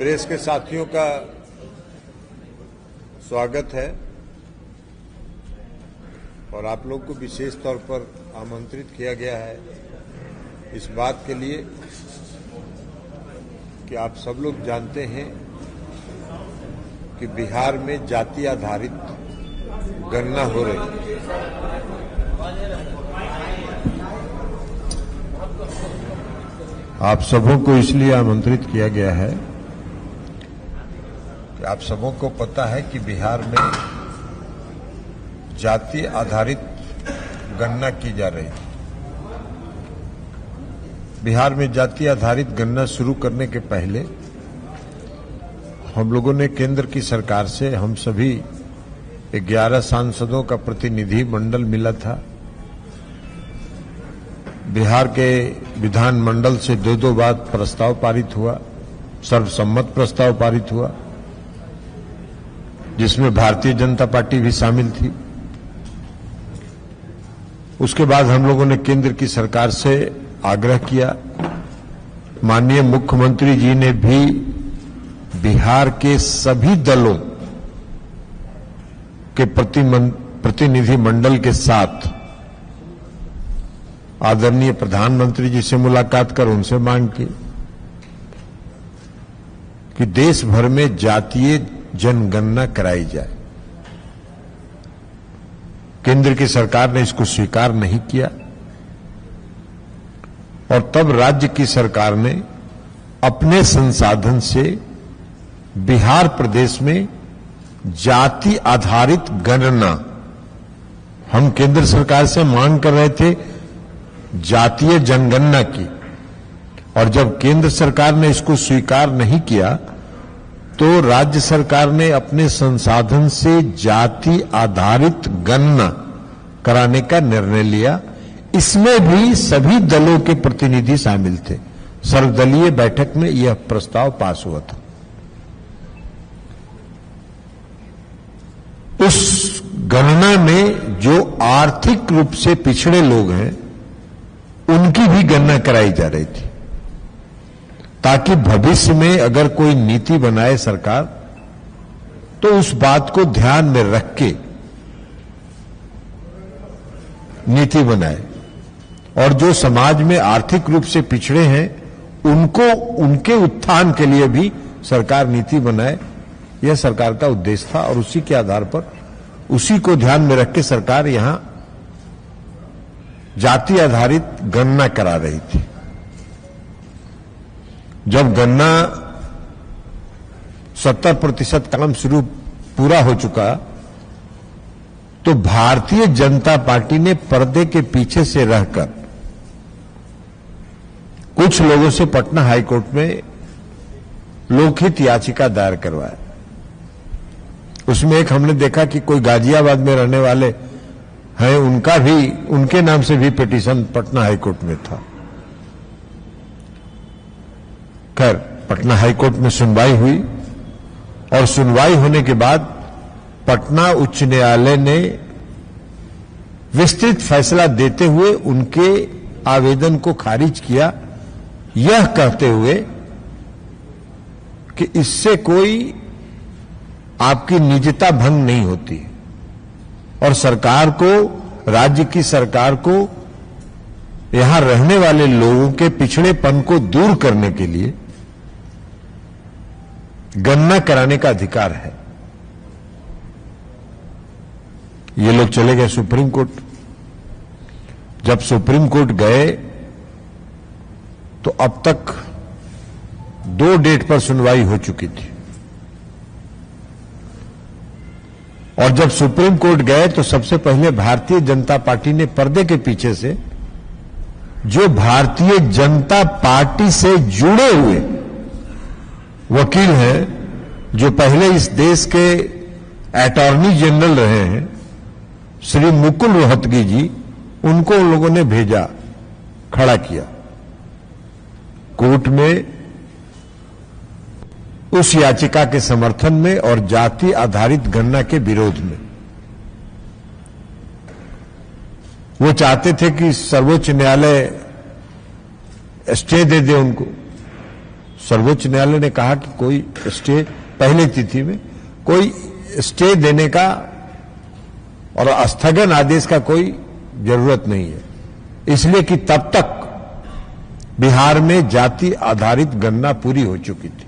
Press के साथियों का स्वागत है और आप लोग को विशेष तौर पर आमंत्रित किया गया है इस बात के लिए कि आप सब लोग जानते हैं कि बिहार में जाति आधारित गणना हो रही है। आप सबों को इसलिए आमंत्रित किया गया है कि आप सबों को पता है कि बिहार में जाति आधारित गणना की जा रही है। बिहार में जाति आधारित गणना शुरू करने के पहले हम लोगों ने केंद्र की सरकार से हम सभी 11 सांसदों का प्रतिनिधि मंडल मिला था। बिहार के विधानमंडल से दो बार प्रस्ताव पारित हुआ, सर्वसम्मत प्रस्ताव पारित हुआ, जिसमें भारतीय जनता पार्टी भी शामिल थी। उसके बाद हम लोगों ने केंद्र की सरकार से आग्रह किया। माननीय मुख्यमंत्री जी ने भी बिहार के सभी दलों के प्रतिनिधि मंडल के साथ आदरणीय प्रधानमंत्री जी से मुलाकात कर उनसे मांग की कि देश भर में जातीय जनगणना कराई जाए। केंद्र की सरकार ने इसको स्वीकार नहीं किया और तब राज्य की सरकार ने अपने संसाधन से बिहार प्रदेश में जाति आधारित गणना, हम केंद्र सरकार से मांग कर रहे थे जातीय जनगणना की, और जब केंद्र सरकार ने इसको स्वीकार नहीं किया तो राज्य सरकार ने अपने संसाधन से जाति आधारित गणना कराने का निर्णय लिया। इसमें भी सभी दलों के प्रतिनिधि शामिल थे। सर्वदलीय बैठक में यह प्रस्ताव पास हुआ था। उस गणना में जो आर्थिक रूप से पिछड़े लोग हैं उनकी भी गणना कराई जा रही थी, ताकि भविष्य में अगर कोई नीति बनाए सरकार तो उस बात को ध्यान में रख के नीति बनाए, और जो समाज में आर्थिक रूप से पिछड़े हैं उनको उनके उत्थान के लिए भी सरकार नीति बनाए। यह सरकार का उद्देश्य था और उसी के आधार पर उसी को ध्यान में रख के सरकार यहां जाति आधारित गणना करा रही थी। जब गणना 70% काम पूरा हो चुका तो भारतीय जनता पार्टी ने पर्दे के पीछे से रहकर कुछ लोगों से पटना हाईकोर्ट में लोकहित याचिका दायर करवाया। उसमें एक हमने देखा कि कोई गाजियाबाद में रहने वाले हैं, उनका भी, उनके नाम से भी पिटीशन पटना हाईकोर्ट में था। खैर, पटना हाईकोर्ट में सुनवाई हुई और सुनवाई होने के बाद पटना उच्च न्यायालय ने विस्तृत फैसला देते हुए उनके आवेदन को खारिज किया, यह कहते हुए कि इससे कोई आपकी निजता भंग नहीं होती और सरकार को, राज्य की सरकार को यहां रहने वाले लोगों के पिछड़ेपन को दूर करने के लिए गणना कराने का अधिकार है। ये लोग चले गए सुप्रीम कोर्ट। जब सुप्रीम कोर्ट गए तो अब तक 2 डेट पर सुनवाई हो चुकी थी, और जब सुप्रीम कोर्ट गए तो सबसे पहले भारतीय जनता पार्टी ने पर्दे के पीछे से, जो भारतीय जनता पार्टी से जुड़े हुए वकील हैं, जो पहले इस देश के अटॉर्नी जनरल रहे हैं, श्री मुकुल रोहतगी जी, उनको उन लोगों ने भेजा, खड़ा किया कोर्ट में उस याचिका के समर्थन में और जाति आधारित गणना के विरोध में। वो चाहते थे कि सर्वोच्च न्यायालय स्टे दे दे उनको, सर्वोच्च न्यायालय ने कहा कि कोई स्टे पहले तिथि में कोई स्टे देने का और स्थगन आदेश का कोई जरूरत नहीं है, इसलिए कि तब तक बिहार में जाति आधारित गणना पूरी हो चुकी थी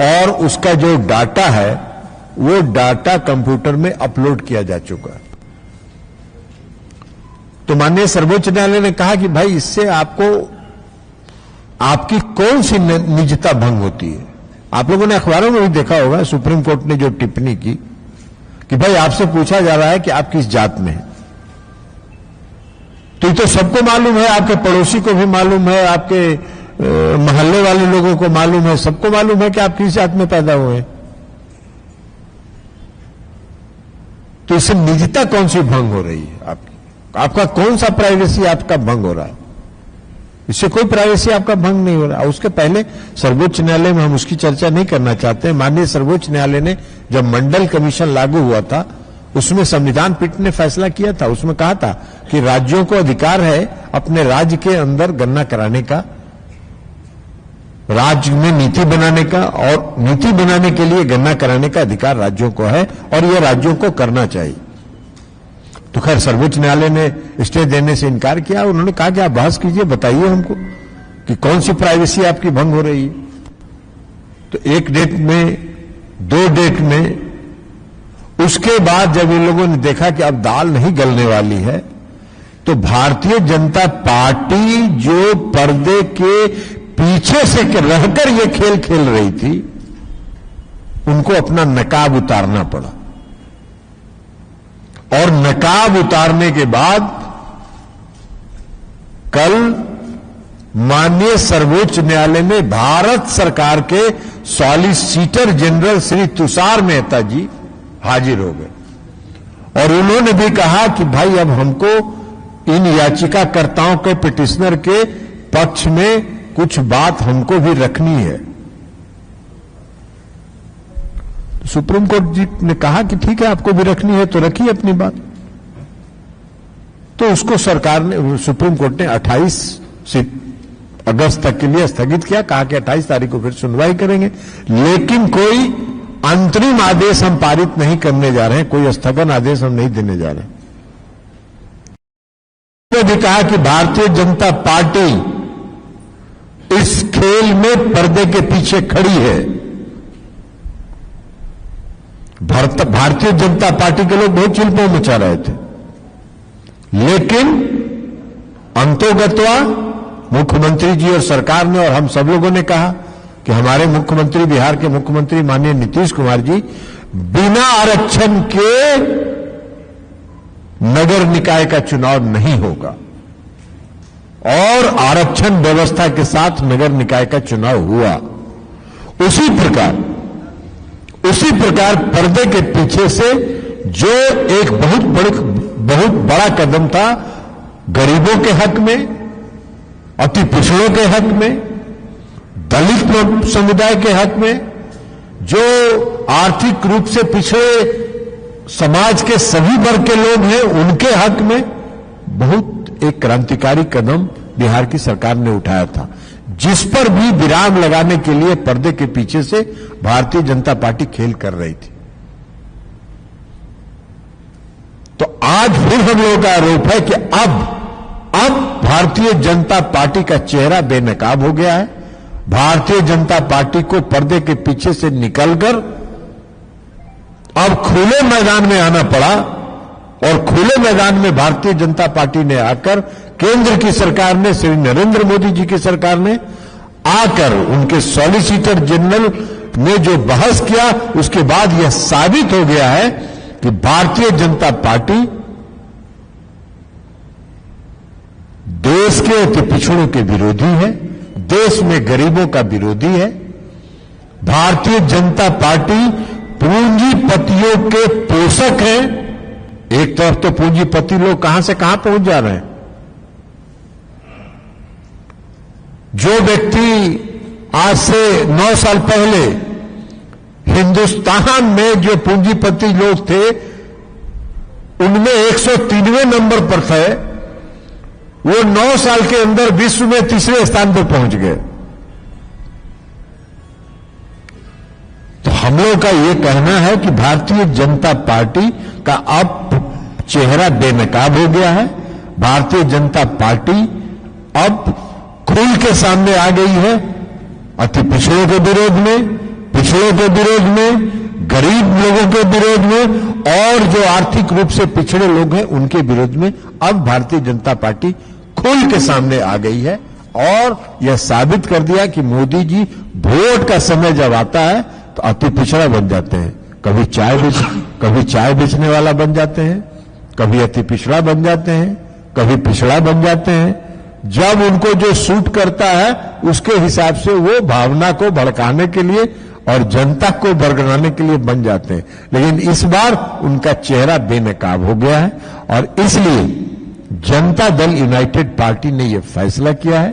और उसका जो डाटा है वो डाटा कंप्यूटर में अपलोड किया जा चुका है। तो माननीय सर्वोच्च न्यायालय ने कहा कि भाई इससे आपको आपकी कौन सी निजता भंग होती है। आप लोगों ने अखबारों में भी देखा होगा सुप्रीम कोर्ट ने जो टिप्पणी की कि भाई आपसे पूछा जा रहा है कि आप किस जात में हैं। तो ये तो सबको मालूम है, आपके पड़ोसी को भी मालूम है, आपके मोहल्ले वाले लोगों को मालूम है, सबको मालूम है कि आप किस जात में पैदा हुए हैं। तो इससे निजता कौन सी भंग हो रही है आपकी? आपका कौन सा प्राइवेसी आपका भंग हो रहा है? इससे कोई प्राइवेसी आपका भंग नहीं हो रहा। उसके पहले सर्वोच्च न्यायालय में हम उसकी चर्चा नहीं करना चाहते हैं। माननीय सर्वोच्च न्यायालय ने जब मंडल कमीशन लागू हुआ था उसमें संविधान पीठ ने फैसला किया था, उसमें कहा था कि राज्यों को अधिकार है अपने राज्य के अंदर गणना कराने का, राज्य में नीति बनाने का, और नीति बनाने के लिए गणना कराने का अधिकार राज्यों को है और यह राज्यों को करना चाहिए। तो खैर सर्वोच्च न्यायालय ने स्टे देने से इनकार किया। उन्होंने कहा कि आप बहस कीजिए, बताइए हमको कि कौन सी प्राइवेसी आपकी भंग हो रही है। तो एक डेट में, दो डेट में, उसके बाद जब इन लोगों ने देखा कि अब दाल नहीं गलने वाली है तो भारतीय जनता पार्टी जो पर्दे के पीछे से रहकर ये खेल खेल रही थी उनको अपना नकाब उतारना पड़ा। और नकाब उतारने के बाद कल माननीय सर्वोच्च न्यायालय में भारत सरकार के सॉलिसिटर जनरल श्री तुषार मेहता जी हाजिर हो गए और उन्होंने भी कहा कि भाई अब हमको इन याचिकाकर्ताओं के पिटिशनर के पक्ष में कुछ बात हमको भी रखनी है। सुप्रीम कोर्ट जी ने कहा कि ठीक है आपको भी रखनी है तो रखिए अपनी बात। तो उसको सरकार ने, सुप्रीम कोर्ट ने 28 अगस्त तक के लिए स्थगित किया, कहा कि 28 तारीख को फिर सुनवाई करेंगे, लेकिन कोई अंतरिम आदेश हम पारित नहीं करने जा रहे हैं, कोई स्थगन आदेश हम नहीं देने जा रहे हैं। भी कहा कि भारतीय जनता पार्टी इस खेल में पर्दे के पीछे खड़ी है। भारतीय जनता पार्टी के लोग बहुत चिल्पो मचा रहे थे, लेकिन अंतोगत्वा मुख्यमंत्री जी और सरकार ने और हम सब लोगों ने कहा कि हमारे मुख्यमंत्री, बिहार के मुख्यमंत्री माननीय नीतीश कुमार जी बिना आरक्षण के नगर निकाय का चुनाव नहीं होगा और आरक्षण व्यवस्था के साथ नगर निकाय का चुनाव हुआ। उसी प्रकार पर्दे के पीछे से जो एक बहुत बड़ा कदम था गरीबों के हक में, अति पिछड़ों के हक में, दलित समुदाय के हक में, जो आर्थिक रूप से पिछड़े समाज के सभी वर्ग के लोग हैं उनके हक में बहुत एक क्रांतिकारी कदम बिहार की सरकार ने उठाया था, जिस पर भी विराम लगाने के लिए पर्दे के पीछे से भारतीय जनता पार्टी खेल कर रही थी। तो आज फिर हम लोगों का आरोप है कि अब भारतीय जनता पार्टी का चेहरा बेनकाब हो गया है। भारतीय जनता पार्टी को पर्दे के पीछे से निकलकर अब खुले मैदान में आना पड़ा और खुले मैदान में भारतीय जनता पार्टी ने आकर, केंद्र की सरकार ने, श्री नरेंद्र मोदी जी की सरकार ने आकर उनके सॉलिसिटर जनरल ने जो बहस किया उसके बाद यह साबित हो गया है कि भारतीय जनता पार्टी देश के अति पिछड़ों के विरोधी है, देश में गरीबों का विरोधी है। भारतीय जनता पार्टी पूंजीपतियों के पोषक है। एक तरफ तो पूंजीपति लोग कहां से कहां पहुंच जा रहे हैं। जो व्यक्ति आज से 9 साल पहले हिंदुस्तान में जो पूंजीपति लोग थे उनमें 103वें नंबर पर थे, वो 9 साल के अंदर विश्व में 3रे स्थान पर पहुंच गए। हम लोग का ये कहना है कि भारतीय जनता पार्टी का अब चेहरा बेनकाब हो गया है। भारतीय जनता पार्टी अब खुल के सामने आ गई है, अति पिछड़ों के विरोध में, पिछड़ों के विरोध में, गरीब लोगों के विरोध में और जो आर्थिक रूप से पिछड़े लोग हैं उनके विरोध में अब भारतीय जनता पार्टी खुल के सामने आ गई है और यह साबित कर दिया कि मोदी जी वोट का समय जब आता है तो अति पिछड़ा बन जाते हैं। कभी चाय बेचने वाला बन जाते हैं, कभी अति पिछड़ा बन जाते हैं, कभी पिछड़ा बन जाते हैं। जब उनको जो सूट करता है उसके हिसाब से वो भावना को भड़काने के लिए और जनता को बरगलाने के लिए बन जाते हैं। लेकिन इस बार उनका चेहरा बेनकाब हो गया है और इसलिए जनता दल यूनाइटेड पार्टी ने यह फैसला किया है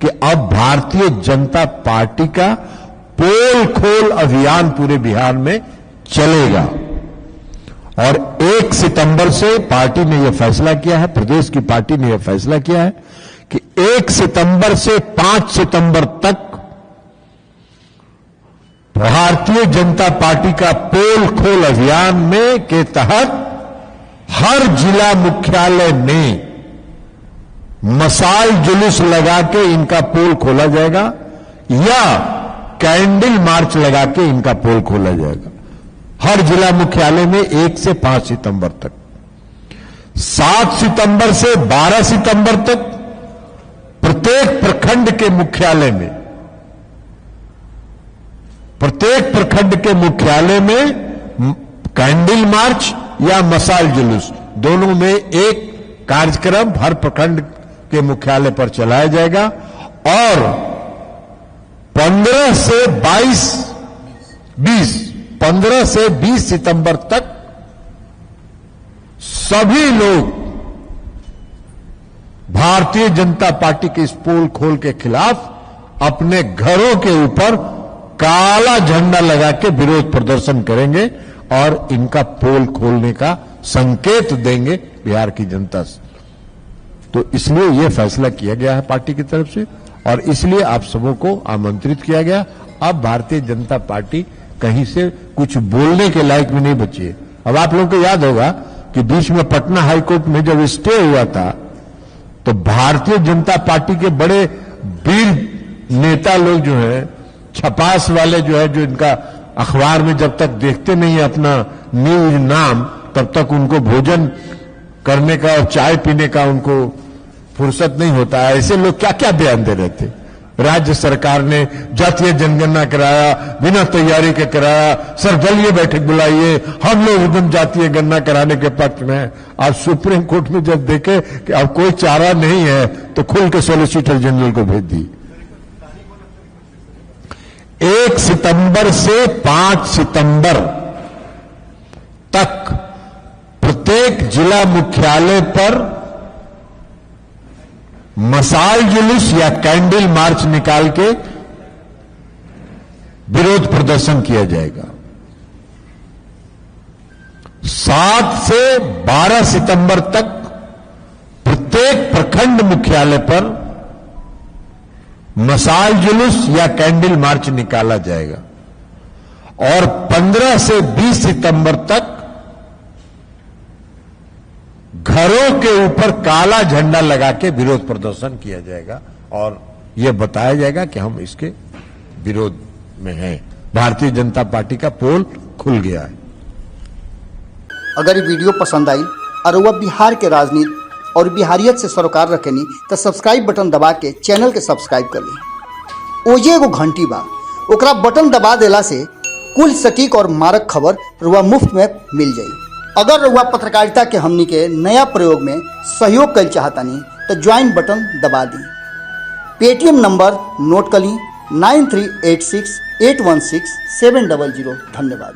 कि अब भारतीय जनता पार्टी का पोल खोल अभियान पूरे बिहार में चलेगा। और 1 सितंबर से पार्टी ने यह फैसला किया है, प्रदेश की पार्टी ने यह फैसला किया है कि 1 सितंबर से 5 सितंबर तक भारतीय जनता पार्टी का पोल खोल अभियान में के तहत हर जिला मुख्यालय में मशाल जुलूस लगा के इनका पोल खोला जाएगा या कैंडल मार्च लगा के इनका पोल खोला जाएगा। हर जिला मुख्यालय में 1 से 5 सितंबर तक, 7 सितंबर से 12 सितंबर तक प्रत्येक प्रखंड के मुख्यालय में, प्रत्येक प्रखंड के मुख्यालय में कैंडल मार्च या मशाल जुलूस दोनों में एक कार्यक्रम हर प्रखंड के मुख्यालय पर चलाया जाएगा। और 15 से 20 सितंबर तक सभी लोग भारतीय जनता पार्टी के इस पोल खोल के खिलाफ अपने घरों के ऊपर काला झंडा लगा के विरोध प्रदर्शन करेंगे और इनका पोल खोलने का संकेत देंगे बिहार की जनता से। तो इसलिए यह फैसला किया गया है पार्टी की तरफ से और इसलिए आप सबों को आमंत्रित किया गया। अब भारतीय जनता पार्टी कहीं से कुछ बोलने के लायक भी नहीं बची है। अब आप लोगों को याद होगा कि बीच में पटना हाईकोर्ट में जब स्टे हुआ था तो भारतीय जनता पार्टी के बड़े वीर नेता लोग जो है, छपास वाले जो है, जो इनका अखबार में जब तक देखते नहीं है अपना न्यूज नाम तब तक उनको भोजन करने का और चाय पीने का उनको फुर्सत नहीं होता है। ऐसे लोग क्या क्या बयान दे रहे थे। राज्य सरकार ने जातीय जनगणना कराया, बिना तैयारी के कराया, सर्वदलीय बैठक बुलाइए, हम लोग एकदम जातीय गणना कराने के पक्ष में हैं। आज सुप्रीम कोर्ट में जब देखे कि अब कोई चारा नहीं है तो खुल के सॉलिसिटर जनरल को भेज दी। 1 सितंबर से 5 सितंबर तक प्रत्येक जिला मुख्यालय पर मशाल जुलूस या कैंडल मार्च निकाल के विरोध प्रदर्शन किया जाएगा। 7 से 12 सितंबर तक प्रत्येक प्रखंड मुख्यालय पर मशाल जुलूस या कैंडल मार्च निकाला जाएगा और 15 से 20 सितंबर तक घरों के ऊपर काला झंडा लगा के विरोध प्रदर्शन किया जाएगा और यह बताया जाएगा कि हम इसके विरोध में हैं। भारतीय जनता पार्टी का पोल खुल गया है। अगर ये वीडियो पसंद आई और वह बिहार के राजनीति और बिहारियत से सरोकार रखेनी तो सब्सक्राइब बटन दबा के चैनल के सब्सक्राइब कर ली। ओजे एगो घंटी बा, ओकरा बटन दबा देला से कुल सटीक और मारक खबर रुआ मुफ्त में मिल जाई। अगर रुआ पत्रकारिता के हमनी के नया प्रयोग में सहयोग कर चाहतानी तो ज्वाइन बटन दबा दी। पेटीएम नंबर नोट कर ली 9386816700। धन्यवाद।